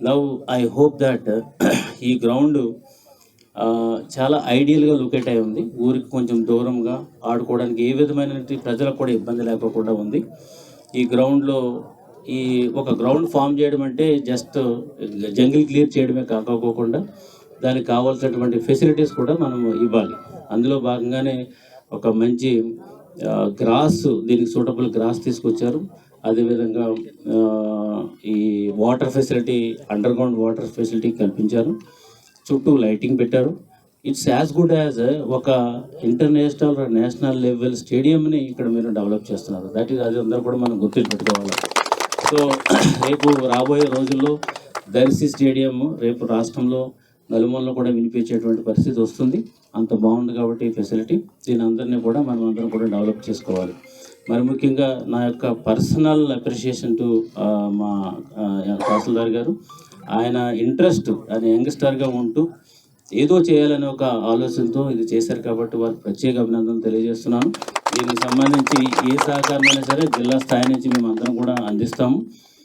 Now I hope that ఈ ground చాలా ఐడియల్గా locate అయి ఉంది. ఊరికి కొంచెం దూరంగా ఆడుకోవడానికి ఏ విధమైన ప్రజలకు కూడా ఇబ్బంది లేకోకుండా ఉంది. ఈ గ్రౌండ్లో ఈ ఒక గ్రౌండ్ ఫామ్ చేయడం అంటే జస్ట్ జంగిల్ క్లియర్ చేయడమే కాకపోకుండా దానికి కావాల్సినటువంటి ఫెసిలిటీస్ కూడా మనం ఇవ్వాలి. అందులో భాగంగానే ఒక మంచి గ్రాస్, దీనికి సూటబుల్ గ్రాస్ తీసుకొచ్చారు. అదేవిధంగా ఈ water facility, under ground water facility కల్పించారు. చుట్టూ లైటింగ్ పెట్టారు. ఇట్స్ యాజ్ గుడ్ యాజ్ ఒక ఇంటర్నేషనల్ నేషనల్ లెవెల్ స్టేడియంని ఇక్కడ మీరు డెవలప్ చేస్తున్నారు. దట్ ఈస్, అది అందరూ కూడా మనం గుర్తుపెట్టుకోవాలి. సో రేపు రాబోయే రోజుల్లో దర్శి స్టేడియం రేపు రాష్ట్రంలో నలుమూలలో కూడా వినిపించేటువంటి పరిస్థితి వస్తుంది. అంత బాగుంది కాబట్టి ఈ ఫెసిలిటీ, దీని అందరినీ కూడా మనం అందరం కూడా డెవలప్ చేసుకోవాలి. మరి ముఖ్యంగా నా యొక్క పర్సనల్ అప్రిషియేషన్ టు మా తహసీల్దార్ గారు. ఆయన ఇంట్రెస్ట్, ఆయన యంగ్స్టర్గా ఉంటూ ఏదో చేయాలనే ఒక ఆలోచనతో ఇది చేశారు కాబట్టి వారికి ప్రత్యేక అభినందనలు తెలియజేస్తున్నాను. దీనికి సంబంధించి ఏ సహకారమైనా సరే జిల్లా స్థాయి నుంచి మేము అందరం కూడా అందిస్తాము.